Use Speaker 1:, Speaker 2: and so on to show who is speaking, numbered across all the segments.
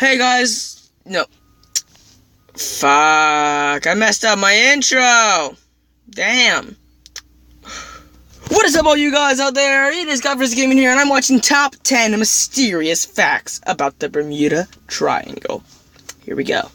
Speaker 1: Hey guys, no. Fuck, I messed up my intro. Damn. What is up all you guys out there? It is Godfrey Gaming here, and I'm watching Top 10 Mysterious Facts about the Bermuda Triangle. Here we go.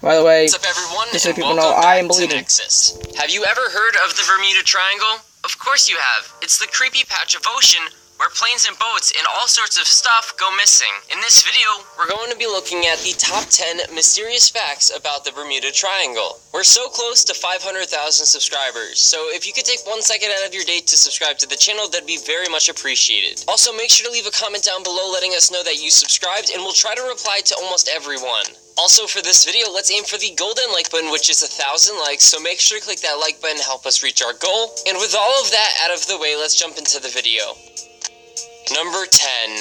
Speaker 1: By the way,
Speaker 2: what's up everyone,
Speaker 1: just so
Speaker 2: and
Speaker 1: people
Speaker 2: welcome
Speaker 1: know, I am
Speaker 2: back to
Speaker 1: bleeding.
Speaker 2: Nexus. Have you ever heard of the Bermuda Triangle? Of course you have. It's the creepy patch of ocean where planes and boats and all sorts of stuff go missing. In this video, we're going to be looking at the top 10 mysterious facts about the Bermuda Triangle. We're so close to 500,000 subscribers, so if you could take 1 second out of your day to subscribe to the channel, that'd be very much appreciated. Also, make sure to leave a comment down below letting us know that you subscribed, and we'll try to reply to almost everyone. Also, for this video, let's aim for the golden like button, which is 1,000 likes, so make sure to click that like button to help us reach our goal. And with all of that out of the way, let's jump into the video. Number 10.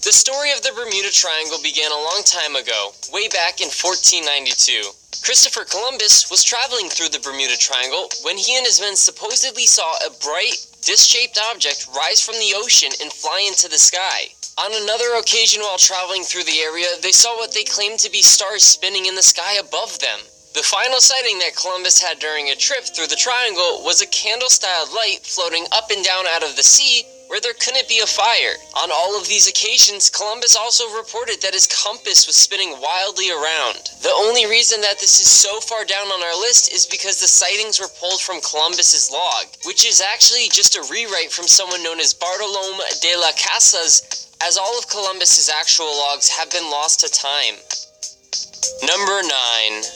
Speaker 2: The story of the Bermuda Triangle began a long time ago, way back in 1492. Christopher Columbus was traveling through the Bermuda Triangle when he and his men supposedly saw a bright, disc-shaped object rise from the ocean and fly into the sky. On another occasion while traveling through the area, they saw what they claimed to be stars spinning in the sky above them. The final sighting that Columbus had during a trip through the triangle was a candle-styled light floating up and down out of the sea where there couldn't be a fire. On all of these occasions, Columbus also reported that his compass was spinning wildly around. The only reason that this is so far down on our list is because the sightings were pulled from Columbus's log, which is actually just a rewrite from someone known as Bartolome de las Casas, as all of Columbus's actual logs have been lost to time. Number 9.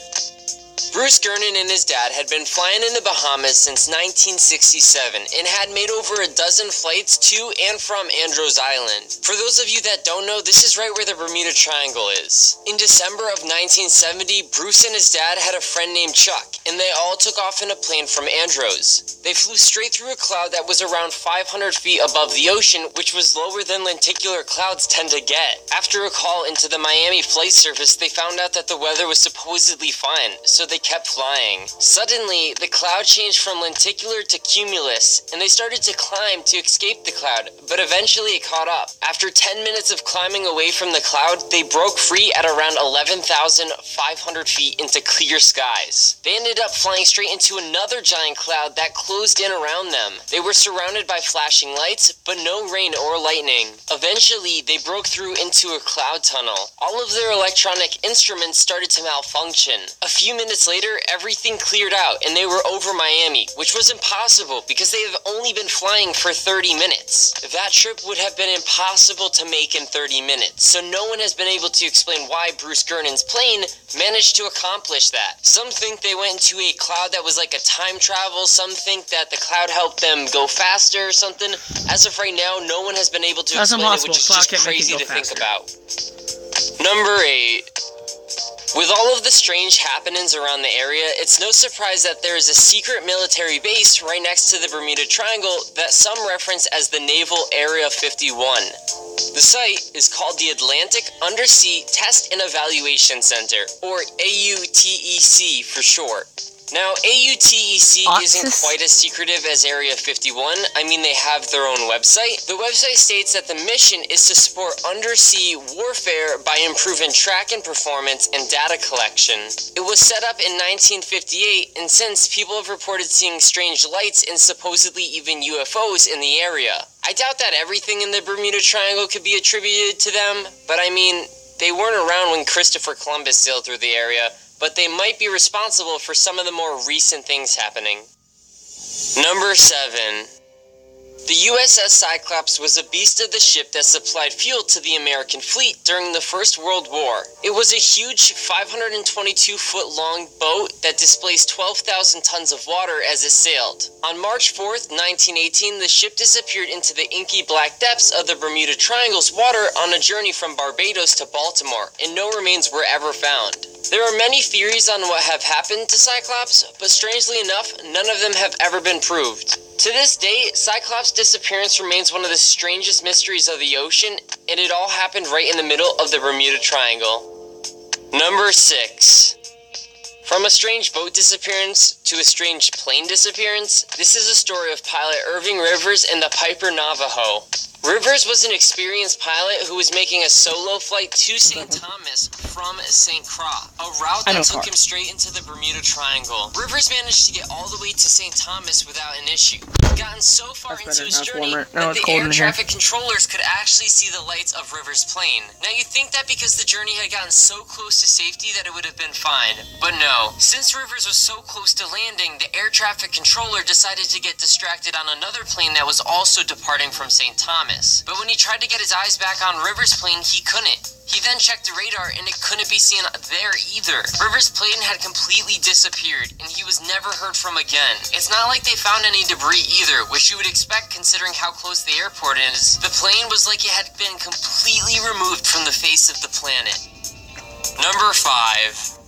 Speaker 2: Bruce Gernon and his dad had been flying in the Bahamas since 1967 and had made over a dozen flights to and from Andros Island. For those of you that don't know, this is right where the Bermuda Triangle is. In December of 1970, Bruce and his dad had a friend named Chuck, and they all took off in a plane from Andros. They flew straight through a cloud that was around 500 feet above the ocean, which was lower than lenticular clouds tend to get. After a call into the Miami flight service, they found out that the weather was supposedly fine, so they kept flying. Suddenly, the cloud changed from lenticular to cumulus, and they started to climb to escape the cloud, but eventually it caught up. After 10 minutes of climbing away from the cloud, they broke free at around 11,500 feet into clear skies. They ended up flying straight into another giant cloud that closed in around them. They were surrounded by flashing lights, but no rain or lightning. Eventually, they broke through into a cloud tunnel. All of their electronic instruments started to malfunction. A few minutes later, everything cleared out and they were over Miami, which was impossible because they have only been flying for 30 minutes. That trip would have been impossible to make in 30 minutes, so no one has been able to explain why Bruce Gernon's plane managed to accomplish that. Some think they went into a cloud that was like a time travel, some think that the cloud helped them go faster or something. As of right now, no one has been able to explain it, which is just crazy to think about. Number 8. With all of the strange happenings around the area, it's no surprise that there is a secret military base right next to the Bermuda Triangle that some reference as the Naval Area 51. The site is called the Atlantic Undersea Test and Evaluation Center, or AUTEC for short. Now, AUTEC isn't quite as secretive as Area 51. I mean, they have their own website. The website states that the mission is to support undersea warfare by improving tracking performance and data collection. It was set up in 1958, and since people have reported seeing strange lights and supposedly even UFOs in the area. I doubt that everything in the Bermuda Triangle could be attributed to them, but I mean, they weren't around when Christopher Columbus sailed through the area, but they might be responsible for some of the more recent things happening. Number 7. The USS Cyclops was a beast of the ship that supplied fuel to the American fleet during the First World War. It was a huge 522-foot-long boat that displaced 12,000 tons of water as it sailed. On March 4th, 1918, the ship disappeared into the inky black depths of the Bermuda Triangle's water on a journey from Barbados to Baltimore, and no remains were ever found. There are many theories on what have happened to Cyclops, but strangely enough, none of them have ever been proved. To this day, Cyclops' disappearance remains one of the strangest mysteries of the ocean, and it all happened right in the middle of the Bermuda Triangle. Number 6. From a strange boat disappearance to a strange plane disappearance, this is a story of pilot Irving Rivers and the Piper Navajo. Rivers was an experienced pilot who was making a solo flight to St. Thomas from St. Croix, a route that took him straight into the Bermuda Triangle. Rivers managed to get all the way to St. Thomas without an issue. He'd gotten so far into his journey that the air traffic controllers could actually see the lights of Rivers' plane. Now you'd think that because the journey had gotten so close to safety that it would have been fine, but no. Since Rivers was so close to landing, the air traffic controller decided to get distracted on another plane that was also departing from St. Thomas. But when he tried to get his eyes back on Rivers' plane, he couldn't. He then checked the radar and it couldn't be seen there either. Rivers' plane had completely disappeared and he was never heard from again. It's not like they found any debris either, which you would expect considering how close the airport is. The plane was like it had been completely removed from the face of the planet. Number 5.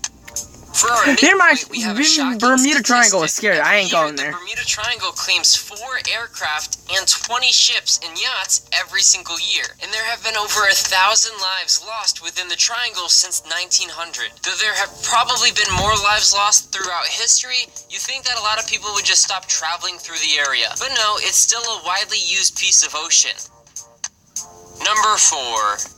Speaker 2: For our midpoint, we have a shocking
Speaker 1: Bermuda Triangle is
Speaker 2: statistic.
Speaker 1: scary. I ain't going there.
Speaker 2: The Bermuda Triangle claims 4 aircraft and 20 ships and yachts every single year, and there have been over 1,000 lives lost within the triangle since 1900. Though there have probably been more lives lost throughout history, you think that a lot of people would just stop traveling through the area. But no, it's still a widely used piece of ocean. Number 4.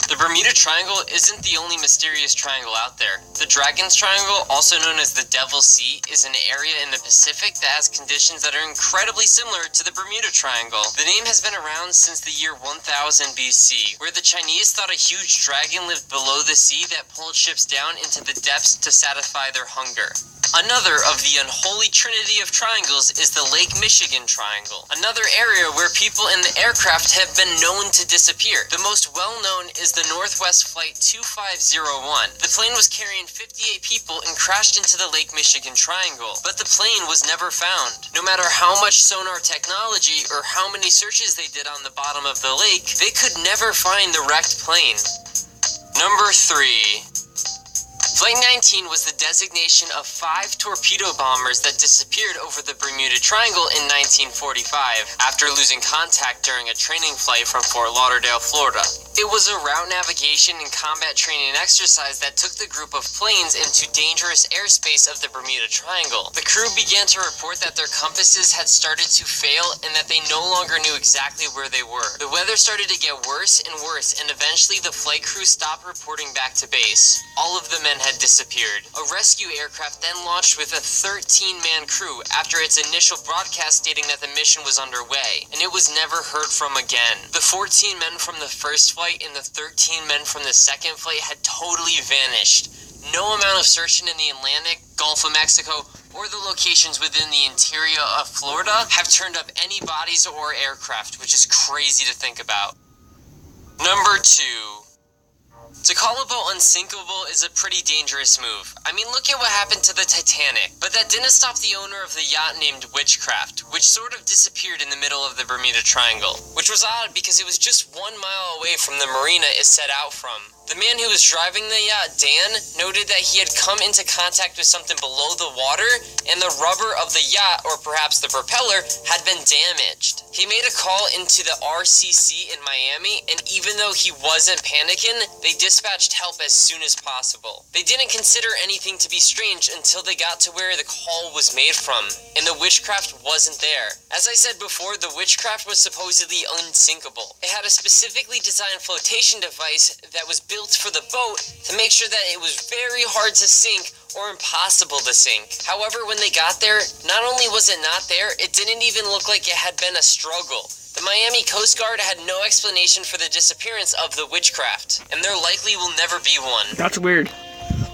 Speaker 2: The Bermuda Triangle isn't the only mysterious triangle out there. The Dragon's Triangle, also known as the Devil's Sea, is an area in the Pacific that has conditions that are incredibly similar to the Bermuda Triangle. The name has been around since the year 1000 BC, where the Chinese thought a huge dragon lived below the sea that pulled ships down into the depths to satisfy their hunger. Another of the unholy trinity of triangles is the Lake Michigan Triangle, another area where people in the aircraft have been known to disappear. The most well-known is the Northwest Flight 2501. The plane was carrying 58 people and crashed into the Lake Michigan Triangle, but the plane was never found. No matter how much sonar technology or how many searches they did on the bottom of the lake, they could never find the wrecked plane. Number 3. Flight 19 was the designation of 5 torpedo bombers that disappeared over the Bermuda Triangle in 1945 after losing contact during a training flight from Fort Lauderdale, Florida. It was a route navigation and combat training exercise that took the group of planes into dangerous airspace of the Bermuda Triangle. The crew began to report that their compasses had started to fail and that they no longer knew exactly where they were. The weather started to get worse and worse, and eventually the flight crew stopped reporting back to base. All of the men had disappeared. A rescue aircraft then launched with a 13-man crew after its initial broadcast stating that the mission was underway, and it was never heard from again. The 14 men from the first flight and the 13 men from the second flight had totally vanished. No amount of searching in the Atlantic, Gulf of Mexico, or the locations within the interior of Florida have turned up any bodies or aircraft, which is crazy to think about. Number 2. To call a boat unsinkable is a pretty dangerous move. I mean, look at what happened to the Titanic. But that didn't stop the owner of the yacht named Witchcraft, which sort of disappeared in the middle of the Bermuda Triangle. Which was odd because it was just 1 mile away from the marina it set out from. The man who was driving the yacht, Dan, noted that he had come into contact with something below the water, and the rubber of the yacht, or perhaps the propeller, had been damaged. He made a call into the RCC in Miami, and even though he wasn't panicking, they dispatched help as soon as possible. They didn't consider anything to be strange until they got to where the call was made from, and the Witchcraft wasn't there. As I said before, the Witchcraft was supposedly unsinkable. It had a specifically designed flotation device that was built for the boat to make sure that it was very hard to sink or impossible to sink. However, when they got there, not only was it not there, it didn't even look like it had been a struggle. The Miami Coast Guard had no explanation for the disappearance of the Witchcraft, and there likely will never be one.
Speaker 1: That's weird.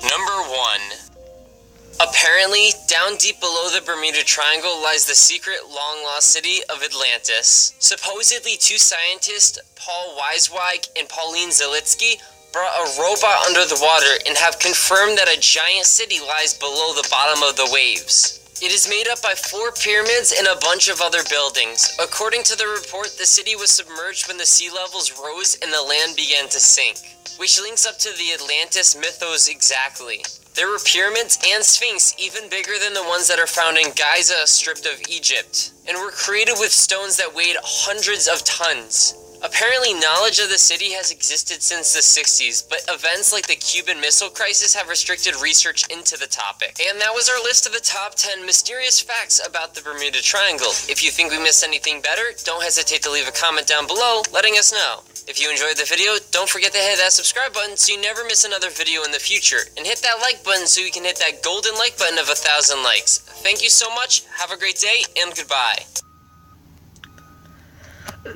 Speaker 2: Number 1. Apparently, down deep below the Bermuda Triangle lies the secret long-lost city of Atlantis. Supposedly, 2 scientists, Paul Weisweig and Pauline Zalitsky, brought a robot under the water and have confirmed that a giant city lies below the bottom of the waves. It is made up by 4 pyramids and a bunch of other buildings. According to the report, the city was submerged when the sea levels rose and the land began to sink, which links up to the Atlantis mythos exactly. There were pyramids and sphinx even bigger than the ones that are found in Giza, stripped of Egypt, and were created with stones that weighed hundreds of tons. Apparently, knowledge of the city has existed since the 60s, but events like the Cuban Missile Crisis have restricted research into the topic. And that was our list of the top 10 mysterious facts about the Bermuda Triangle. If you think we missed anything better, don't hesitate to leave a comment down below letting us know. If you enjoyed the video, don't forget to hit that subscribe button so you never miss another video in the future. And hit that like button so you can hit that golden like button of 1,000 likes. Thank you so much, have a great day, and goodbye.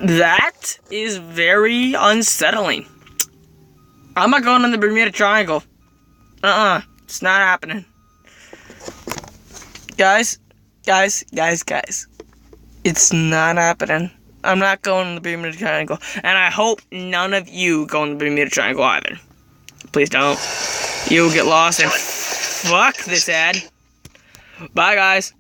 Speaker 1: That is very unsettling. I'm not going in the Bermuda Triangle. It's not happening. Guys. It's not happening. I'm not going in the Bermuda Triangle. And I hope none of you go in the Bermuda Triangle either. Please don't. You'll get lost and fuck this ad. Bye, guys.